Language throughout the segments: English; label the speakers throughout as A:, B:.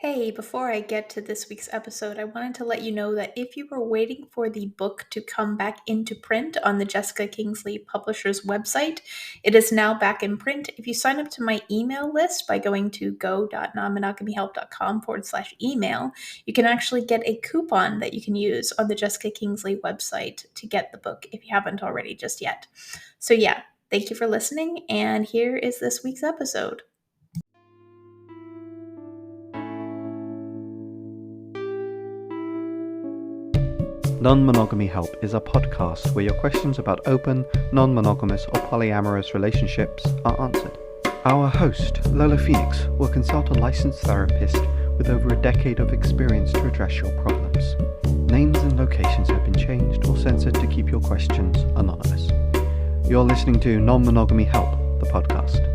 A: Hey, before I get to this week's episode, I wanted to let you know that if you were waiting for the book to come back into print on the Jessica Kingsley Publishers website, it is now back in print. If you sign up to my email list by going to go.nonmonogamyhelp.com/email, you can actually get a coupon that you can use on the Jessica Kingsley website to get the book if you haven't already just yet. So, yeah, thank you for listening, and here is this week's episode.
B: Non-Monogamy Help is a podcast where your questions about open, non-monogamous or polyamorous relationships are answered. Our host, Lola Phoenix, will consult a licensed therapist with over a decade of experience to address your problems. Names and locations have been changed or censored to keep your questions anonymous. You're listening to Non-Monogamy Help, the podcast.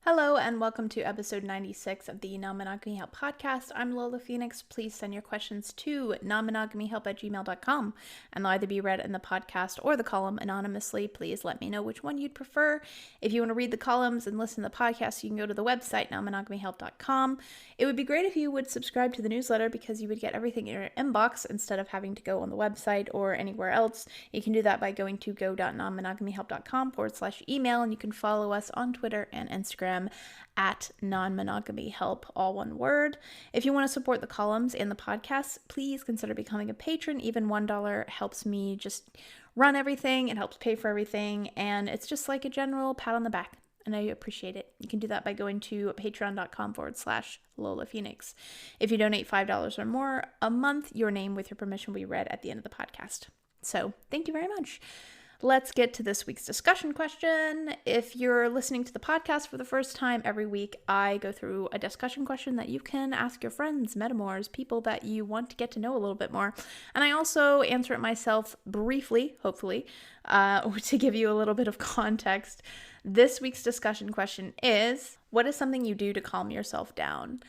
A: Hello and welcome to episode 96 of the Non-Monogamy Help podcast. I'm Lola Phoenix. Please send your questions to nonmonogamyhelp@gmail.com and they'll either be read in the podcast or the column anonymously. Please let me know which one you'd prefer. If you want to read the columns and listen to the podcast, you can go to the website, nonmonogamyhelp.com. It would be great if you would subscribe to the newsletter because you would get everything in your inbox instead of having to go on the website or anywhere else. You can do that by going to go.nonmonogamyhelp.com/email, and you can follow us on Twitter and Instagram at non-monogamy-help, all one word. If you want to support the columns and the podcast, please consider becoming a patron. Even $1 helps me just run everything. It helps pay for everything, and it's just like a general pat on the back, and I appreciate it. You can do that by going to patreon.com/Lola Phoenix. If you donate $5 or more a month, your name with your permission will be read at the end of the podcast. So thank you very much. Let's get to this week's discussion question. If you're listening to the podcast for the first time, every week I go through a discussion question that you can ask your friends, metamors, people that you want to get to know a little bit more. And I also answer it myself briefly, hopefully, to give you a little bit of context. This week's discussion question is, what is something you do to calm yourself down?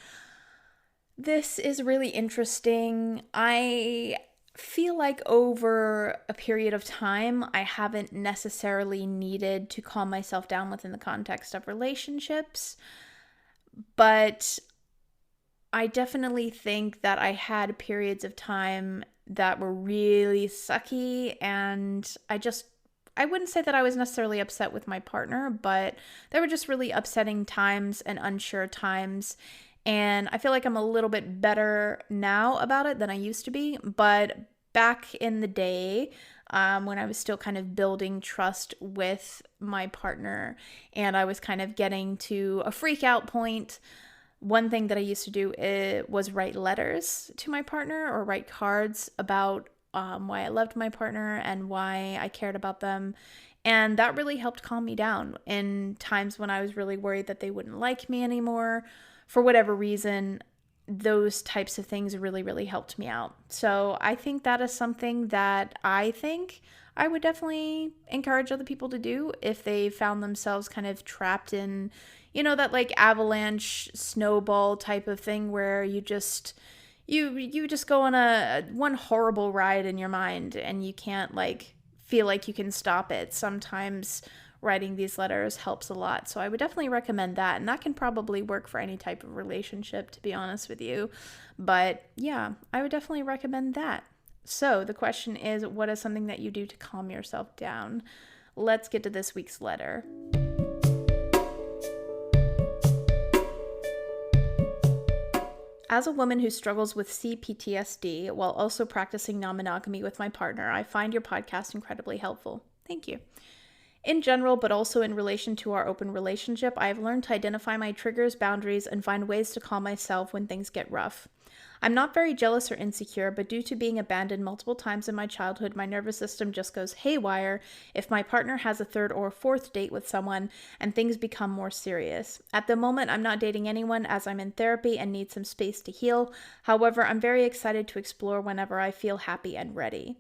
A: This is really interesting. I feel like over a period of time, I haven't necessarily needed to calm myself down within the context of relationships, but I definitely think that I had periods of time that were really sucky, and I wouldn't say that I was necessarily upset with my partner, but there were just really upsetting times and unsure times. And I feel like I'm a little bit better now about it than I used to be. But back in the day, when I was still kind of building trust with my partner and I was kind of getting to a freak out point, one thing that I used to do was write letters to my partner or write cards about why I loved my partner and why I cared about them. And that really helped calm me down in times when I was really worried that they wouldn't like me anymore. For whatever reason, those types of things really, really helped me out. So I think that is something that I think I would definitely encourage other people to do if they found themselves kind of trapped in, that like avalanche snowball type of thing where you just go on one horrible ride in your mind and you can't feel like you can stop it. Sometimes writing these letters helps a lot. So I would definitely recommend that. And that can probably work for any type of relationship, to be honest with you. But yeah, I would definitely recommend that. So the question is, what is something that you do to calm yourself down? Let's get to this week's letter. As a woman who struggles with CPTSD while also practicing non-monogamy with my partner, I find your podcast incredibly helpful. Thank you. In general, but also in relation to our open relationship, I have learned to identify my triggers, boundaries, and find ways to calm myself when things get rough. I'm not very jealous or insecure, but due to being abandoned multiple times in my childhood, my nervous system just goes haywire if my partner has a third or fourth date with someone and things become more serious. At the moment, I'm not dating anyone as I'm in therapy and need some space to heal. However, I'm very excited to explore whenever I feel happy and ready.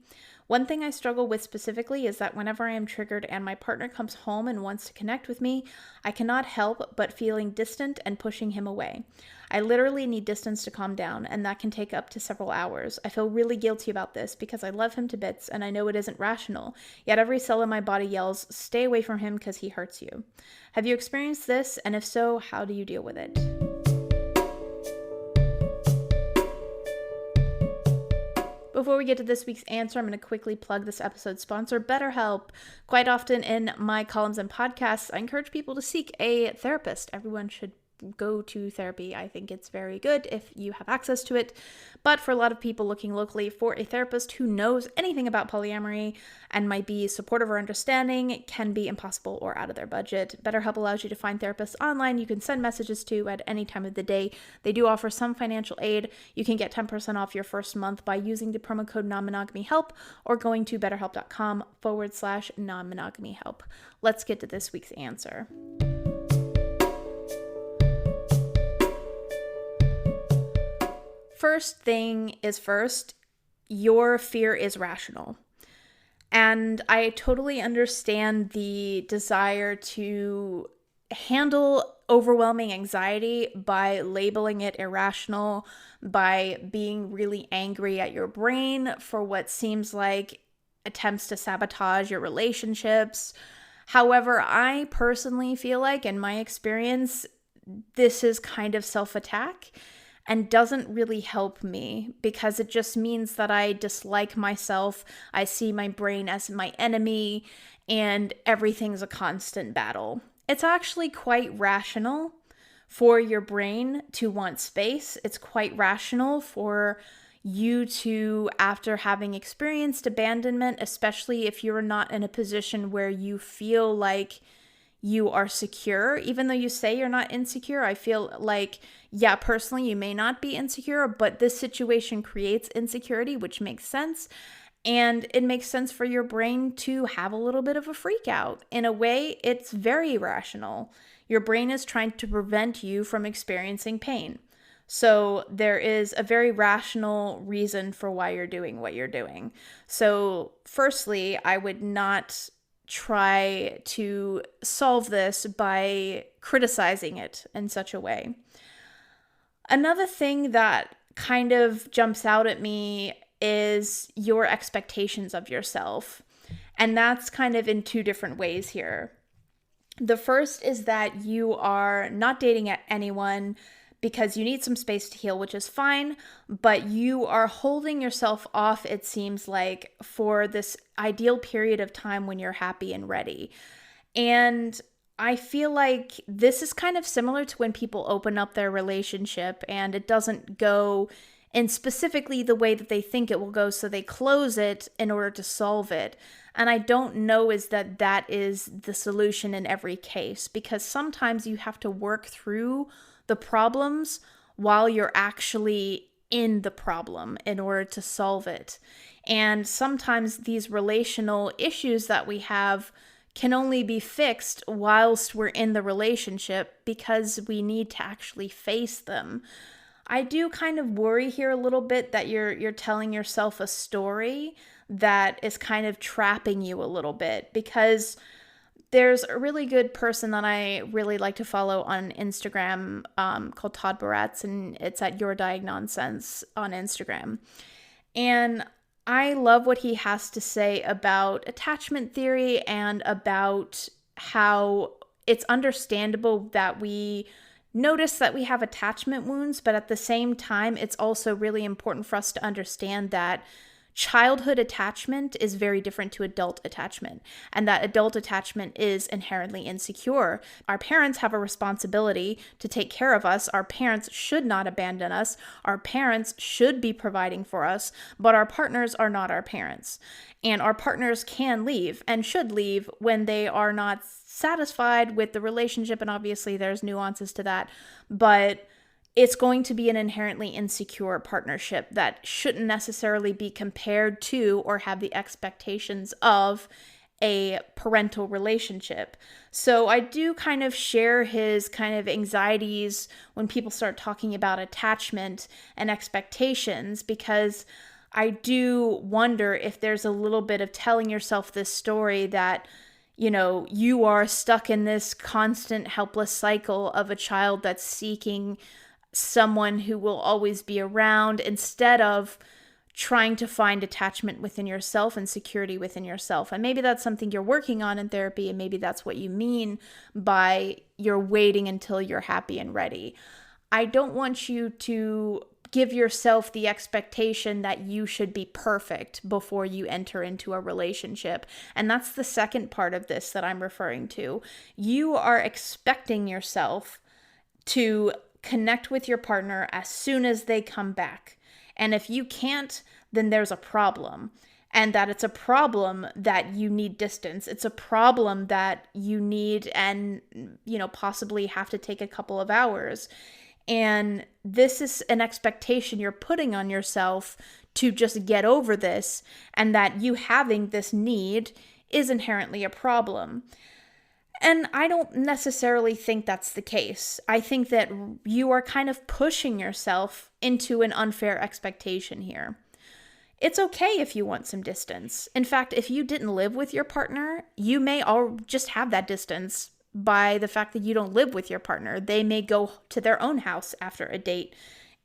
A: One thing I struggle with specifically is that whenever I am triggered and my partner comes home and wants to connect with me, I cannot help but feeling distant and pushing him away. I literally need distance to calm down, and that can take up to several hours. I feel really guilty about this because I love him to bits and I know it isn't rational, yet every cell in my body yells, stay away from him because he hurts you. Have you experienced this? And if so, how do you deal with it? Before we get to this week's answer, I'm going to quickly plug this episode's sponsor, BetterHelp. Quite often in my columns and podcasts, I encourage people to seek a therapist. Everyone should go to therapy. I think it's very good if you have access to it. But for a lot of people looking locally for a therapist who knows anything about polyamory and might be supportive or understanding, it can be impossible or out of their budget. BetterHelp allows you to find therapists online you can send messages to at any time of the day. They do offer some financial aid. You can get 10% off your first month by using the promo code Non-Monogamy or going to betterhelp.com/non-monogamy help. Let's get to this week's answer. First thing is first, your fear is rational. And I totally understand the desire to handle overwhelming anxiety by labeling it irrational, by being really angry at your brain for what seems like attempts to sabotage your relationships. However, I personally feel like, in my experience, this is kind of self-attack and doesn't really help me because it just means that I dislike myself. I see my brain as my enemy and everything's a constant battle. It's actually quite rational for your brain to want space. It's quite rational for you to, after having experienced abandonment, especially if you're not in a position where you feel like you are secure, even though you say you're not insecure. I feel like, yeah, personally, you may not be insecure, but this situation creates insecurity, which makes sense. And it makes sense for your brain to have a little bit of a freak out. In a way, it's very rational. Your brain is trying to prevent you from experiencing pain. So there is a very rational reason for why you're doing what you're doing. So firstly, I would not try to solve this by criticizing it in such a way. Another thing that kind of jumps out at me is your expectations of yourself. And that's kind of in two different ways here. The first is that you are not dating anyone because you need some space to heal, which is fine, but you are holding yourself off, it seems like, for this ideal period of time when you're happy and ready. And I feel like this is kind of similar to when people open up their relationship and it doesn't go in specifically the way that they think it will go, so they close it in order to solve it. And I don't know is that is the solution in every case, because sometimes you have to work through the problems while you're actually in the problem in order to solve it. And sometimes these relational issues that we have can only be fixed whilst we're in the relationship because we need to actually face them. I do kind of worry here a little bit that you're telling yourself a story that is kind of trapping you a little bit, because there's a really good person that I really like to follow on Instagram called Todd Baratz, and it's at Your Diagnonsense on Instagram. And I love what he has to say about attachment theory and about how it's understandable that we notice that we have attachment wounds, but at the same time, it's also really important for us to understand that childhood attachment is very different to adult attachment, and that adult attachment is inherently insecure. Our parents have a responsibility to take care of us. Our parents should not abandon us. Our parents should be providing for us, but our partners are not our parents. And our partners can leave and should leave when they are not satisfied with the relationship, and obviously there's nuances to that, but it's going to be an inherently insecure partnership that shouldn't necessarily be compared to or have the expectations of a parental relationship. So I do kind of share his kind of anxieties when people start talking about attachment and expectations, because I do wonder if there's a little bit of telling yourself this story that, you are stuck in this constant helpless cycle of a child that's seeking someone who will always be around, instead of trying to find attachment within yourself and security within yourself. And maybe that's something you're working on in therapy, and maybe that's what you mean by you're waiting until you're happy and ready. I don't want you to give yourself the expectation that you should be perfect before you enter into a relationship. And that's the second part of this that I'm referring to. You are expecting yourself to connect with your partner as soon as they come back. And if you can't, then there's a problem. And that it's a problem that you need distance. It's a problem that you need and, possibly have to take a couple of hours. And this is an expectation you're putting on yourself to just get over this, and that you having this need is inherently a problem. And I don't necessarily think that's the case. I think that you are kind of pushing yourself into an unfair expectation here. It's okay if you want some distance. In fact, if you didn't live with your partner, you may all just have that distance by the fact that you don't live with your partner. They may go to their own house after a date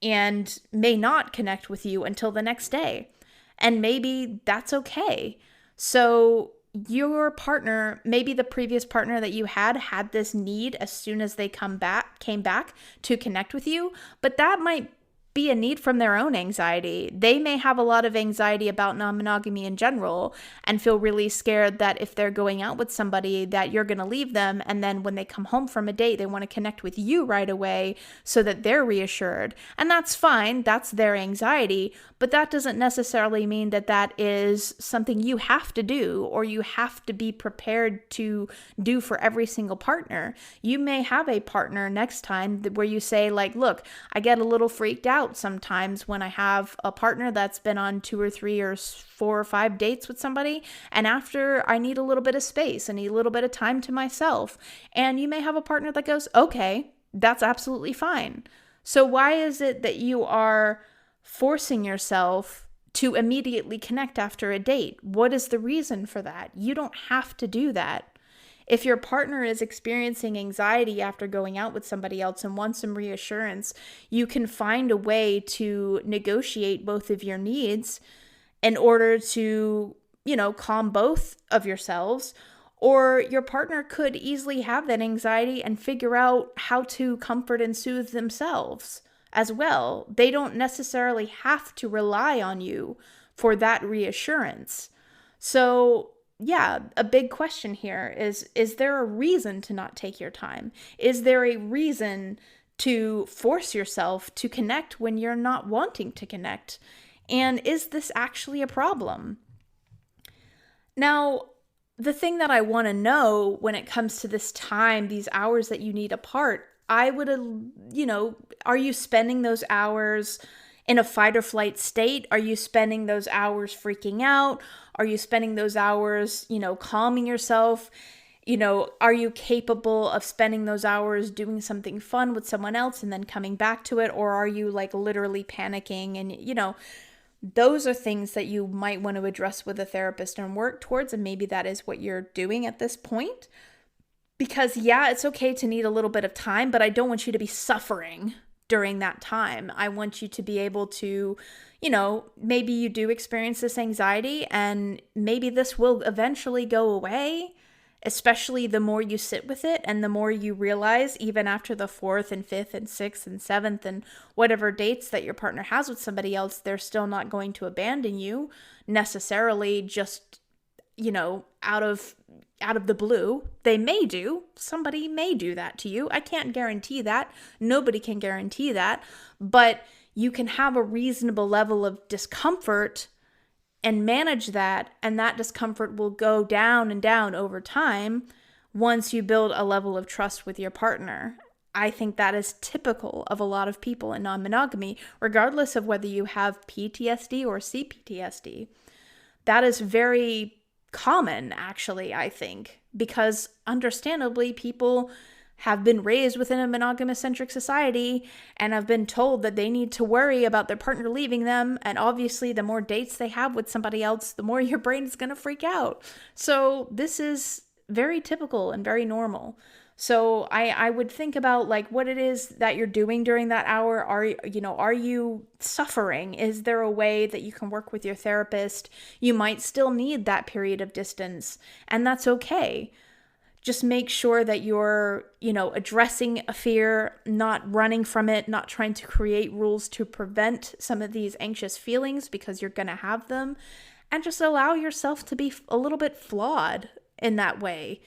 A: and may not connect with you until the next day. And maybe that's okay. So your partner, maybe the previous partner that you had this need as soon as they came back to connect with you, but that might be a need from their own anxiety. They may have a lot of anxiety about non-monogamy in general and feel really scared that if they're going out with somebody that you're going to leave them, and then when they come home from a date they want to connect with you right away so that they're reassured. And that's fine, that's their anxiety, but that doesn't necessarily mean that that is something you have to do or you have to be prepared to do for every single partner. You may have a partner next time where you say, like, look, I get a little freaked out sometimes when I have a partner that's been on 2 or 3 or 4 or 5 dates with somebody, and after I need a little bit of space, I need a little bit of time to myself. And you may have a partner that goes, okay, that's absolutely fine. So why is it that you are forcing yourself to immediately connect after a date? What is the reason for that? You don't have to do that. If your partner is experiencing anxiety after going out with somebody else and wants some reassurance, you can find a way to negotiate both of your needs in order to, calm both of yourselves. Or your partner could easily have that anxiety and figure out how to comfort and soothe themselves as well. They don't necessarily have to rely on you for that reassurance. So yeah, a big question here is there a reason to not take your time? Is there a reason to force yourself to connect when you're not wanting to connect? And is this actually a problem? Now, the thing that I want to know when it comes to this time, these hours that you need apart, I would, are you spending those hours in a fight or flight state? Are you spending those hours freaking out? Are you spending those hours, calming yourself? Are you capable of spending those hours doing something fun with someone else and then coming back to it? Or are you like literally panicking? And, those are things that you might want to address with a therapist and work towards. And maybe that is what you're doing at this point. Because yeah, it's okay to need a little bit of time, but I don't want you to be suffering during that time. I want you to be able to, maybe you do experience this anxiety and maybe this will eventually go away, especially the more you sit with it and the more you realize, even after the 4th and 5th and 6th and 7th and whatever dates that your partner has with somebody else, they're still not going to abandon you necessarily just, out of the blue. They may do. Somebody may do that to you. I can't guarantee that. Nobody can guarantee that. But you can have a reasonable level of discomfort and manage that, and that discomfort will go down and down over time once you build a level of trust with your partner. I think that is typical of a lot of people in non-monogamy, regardless of whether you have PTSD or CPTSD. That is very common, actually, I think, because understandably people have been raised within a monogamous-centric society and have been told that they need to worry about their partner leaving them. And obviously, the more dates they have with somebody else, the more your brain is going to freak out. So this is very typical and very normal. So I would think about like what it is that you're doing during that hour. Are you suffering? Is there a way that you can work with your therapist? You might still need that period of distance, and that's okay. Just make sure that you're, addressing a fear, not running from it, not trying to create rules to prevent some of these anxious feelings because you're going to have them, and just allow yourself to be a little bit flawed in that way.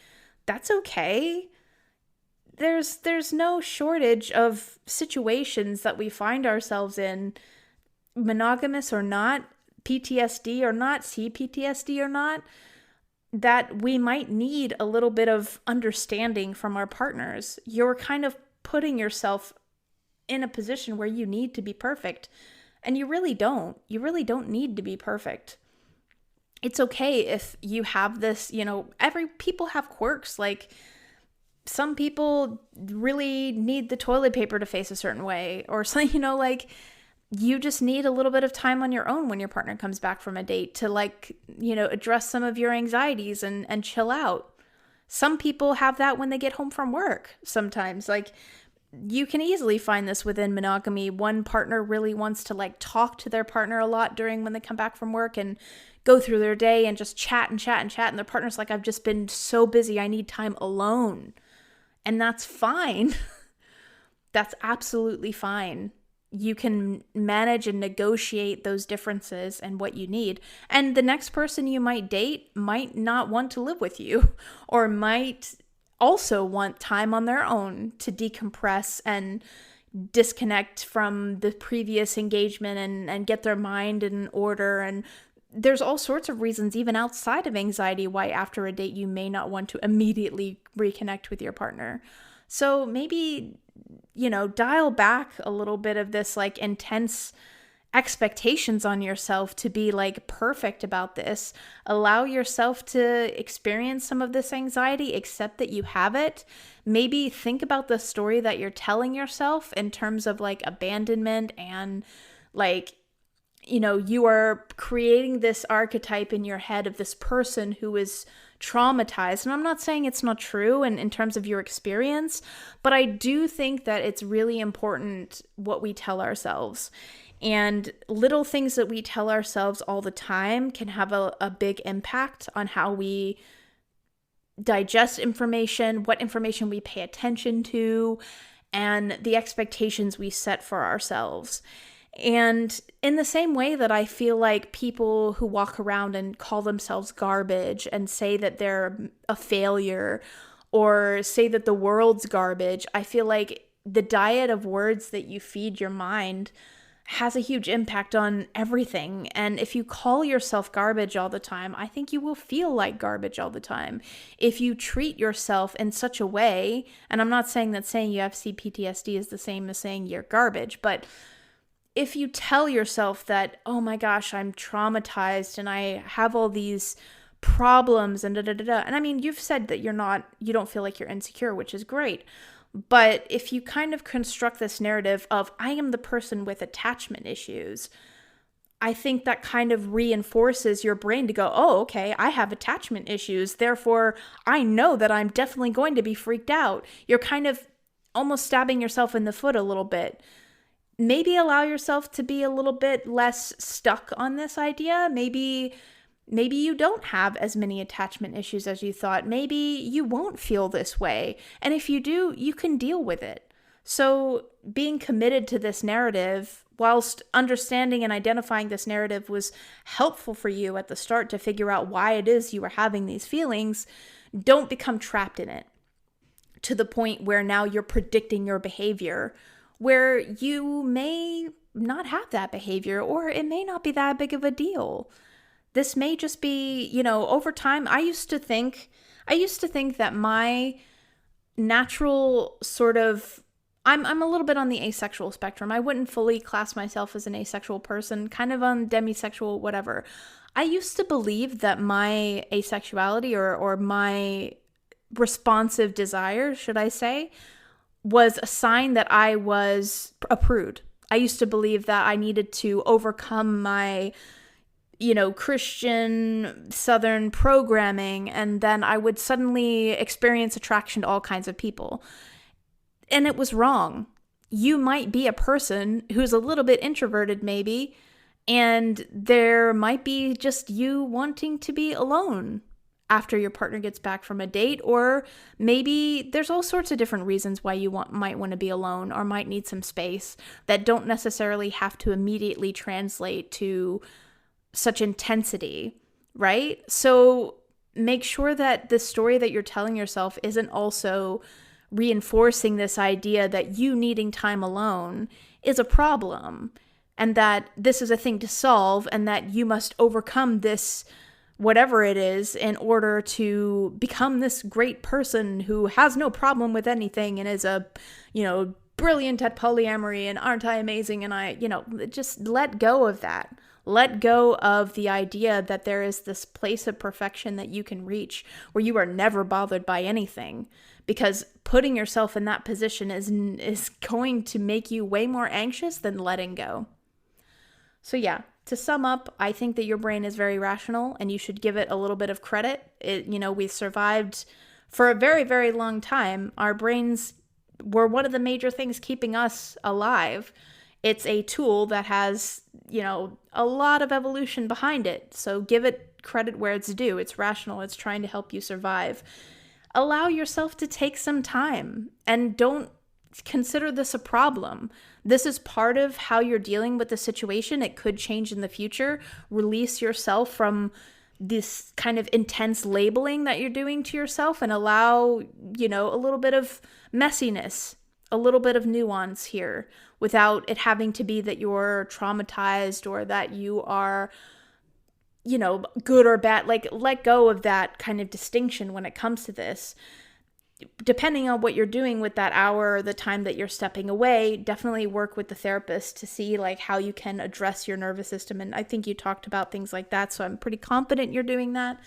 A: That's okay. There's no shortage of situations that we find ourselves in, monogamous or not, PTSD or not, CPTSD or not, that we might need a little bit of understanding from our partners. You're kind of putting yourself in a position where you need to be perfect, and you really don't. You really don't need to be perfect. It's okay if you have this, people have quirks. Like, some people really need the toilet paper to face a certain way, or something, you just need a little bit of time on your own when your partner comes back from a date to address some of your anxieties and chill out. Some people have that when they get home from work. Sometimes, you can easily find this within monogamy. One partner really wants to talk to their partner a lot when they come back from work and go through their day and just chat and chat and chat. And their partner's like, I've just been so busy. I need time alone. And that's fine. That's absolutely fine. You can manage and negotiate those differences and what you need. And the next person you might date might not want to live with you, or might also want time on their own to decompress and disconnect from the previous engagement and get their mind in order. And there's all sorts of reasons, even outside of anxiety, why after a date you may not want to immediately reconnect with your partner. So maybe, dial back a little bit of this intense expectations on yourself to be perfect about this. Allow yourself to experience some of this anxiety, accept that you have it. Maybe think about the story that you're telling yourself in terms of abandonment and you are creating this archetype in your head of this person who is traumatized. And I'm not saying it's not true in terms of your experience, but I do think that it's really important what we tell ourselves. And little things that we tell ourselves all the time can have a big impact on how we digest information, what information we pay attention to, and the expectations we set for ourselves. And in the same way that I feel like people who walk around and call themselves garbage and say that they're a failure or say that the world's garbage, I feel like the diet of words that you feed your mind has a huge impact on everything. And if you call yourself garbage all the time, I think you will feel like garbage all the time. If you treat yourself in such a way, and I'm not saying that saying you have CPTSD is the same as saying you're garbage, but if you tell yourself that, oh my gosh, I'm traumatized and I have all these problems and and I mean, you've said that you don't feel like you're insecure, which is great. But if you kind of construct this narrative of, I am the person with attachment issues, I think that kind of reinforces your brain to go, oh, okay, I have attachment issues. Therefore, I know that I'm definitely going to be freaked out. You're kind of almost stabbing yourself in the foot a little bit. Maybe allow yourself to be a little bit less stuck on this idea. Maybe you don't have as many attachment issues as you thought. Maybe you won't feel this way. And if you do, you can deal with it. So being committed to this narrative, whilst understanding and identifying this narrative was helpful for you at the start to figure out why it is you were having these feelings, don't become trapped in it to the point where now you're predicting your behavior, where you may not have that behavior, or it may not be that big of a deal. This may just be, over time. I used to think that my natural sort of, I'm a little bit on the asexual spectrum. I wouldn't fully class myself as an asexual person, kind of on demisexual, whatever. I used to believe that my asexuality or my responsive desire, should I say, was a sign that I was a prude. I used to believe that I needed to overcome my, Christian Southern programming, and then I would suddenly experience attraction to all kinds of people. And it was wrong. You might be a person who's a little bit introverted, maybe, and there might be just you wanting to be alone after your partner gets back from a date, or maybe there's all sorts of different reasons why you might want to be alone or might need some space that don't necessarily have to immediately translate to such intensity, right? So make sure that the story that you're telling yourself isn't also reinforcing this idea that you needing time alone is a problem, and that this is a thing to solve, and that you must overcome this whatever it is in order to become this great person who has no problem with anything and is a, brilliant at polyamory, and aren't I amazing, and I, just let go of that. Let go of the idea that there is this place of perfection that you can reach where you are never bothered by anything, because putting yourself in that position is going to make you way more anxious than letting go. So yeah, to sum up, I think that your brain is very rational and you should give it a little bit of credit. We've survived for a very, very long time. Our brains were one of the major things keeping us alive. It's a tool that has, a lot of evolution behind it. So give it credit where it's due. It's rational. It's trying to help you survive. Allow yourself to take some time, and don't consider this a problem. This is part of how you're dealing with the situation. It could change in the future. Release yourself from this kind of intense labeling that you're doing to yourself, and allow, a little bit of messiness, a little bit of nuance here, without it having to be that you're traumatized or that you are, good or bad. Like, let go of that kind of distinction when it comes to this. Depending on what you're doing with that hour or the time that you're stepping away, definitely work with the therapist to see how you can address your nervous system. And I think you talked about things like that, so I'm pretty confident you're doing that.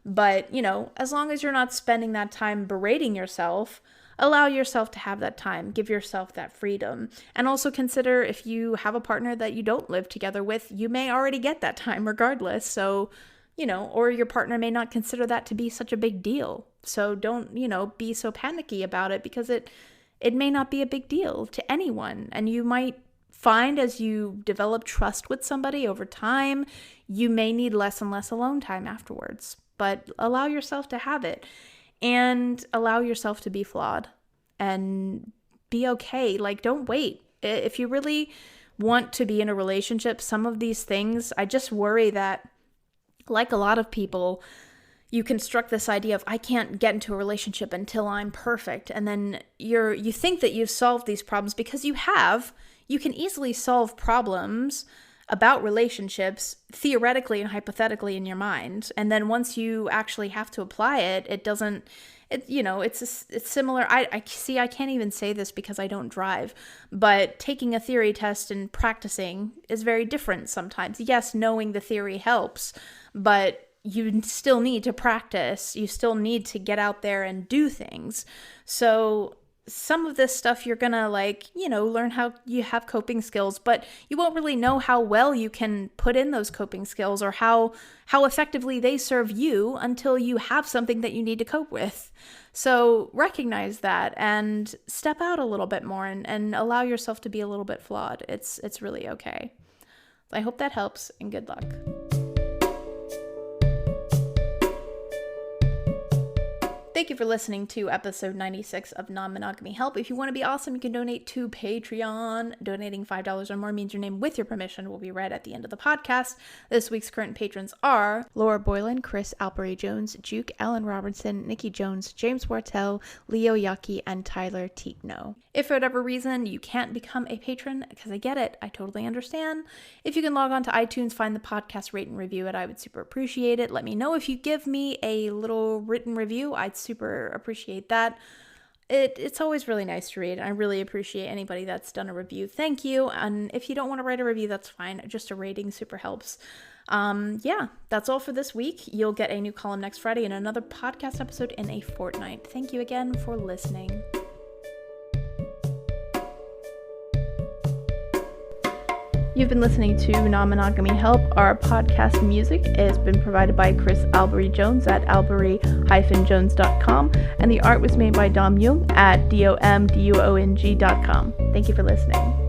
A: But, as long as you're not spending that time berating yourself, allow yourself to have that time. Give yourself that freedom. And also consider, if you have a partner that you don't live together with, you may already get that time regardless. So, or your partner may not consider that to be such a big deal. So don't, be so panicky about it, because it may not be a big deal to anyone. And you might find, as you develop trust with somebody over time, you may need less and less alone time afterwards. But allow yourself to have it, and allow yourself to be flawed and be okay. Don't wait. If you really want to be in a relationship, some of these things, I just worry that, like a lot of people, you construct this idea of, I can't get into a relationship until I'm perfect. And then you think that you've solved these problems, because you have. You can easily solve problems about relationships theoretically and hypothetically in your mind. And then once you actually have to apply it, it's similar. I can't even say this because I don't drive, but taking a theory test and practicing is very different sometimes. Yes, knowing the theory helps, but you still need to practice. You still need to get out there and do things. So some of this stuff you're gonna learn how you have coping skills, but you won't really know how well you can put in those coping skills, or how effectively they serve you, until you have something that you need to cope with. So recognize that and step out a little bit more, and allow yourself to be a little bit flawed. It's really okay. I hope that helps, and good luck. Thank you for listening to episode 96 of Non-Monogamy Help. If you want to be awesome, you can donate to Patreon. Donating $5 or more means your name, with your permission, will be read at the end of the podcast. This week's current patrons are Laura Boylan, Chris Albury Jones, Juke, Ellen Robertson, Nikki Jones, James Wartell, Leo Yaki, and Tyler Teekno. If for whatever reason you can't become a patron, because I get it, I totally understand, if you can log on to iTunes, find the podcast, rate and review it, I would super appreciate it. Let me know if you give me a little written review. I'd super appreciate that. it's always really nice to read. I really appreciate anybody that's done a review. Thank you. And if you don't want to write a review, that's fine. Just a rating super helps. Yeah, that's all for this week. You'll get a new column next Friday and another podcast episode in a fortnight. Thank you again for listening. You've been listening to Non-Monogamy Help. Our podcast music has been provided by Chris Albury-Jones at albury-jones.com, and the art was made by Dom Jung at domduong.com. Thank you for listening.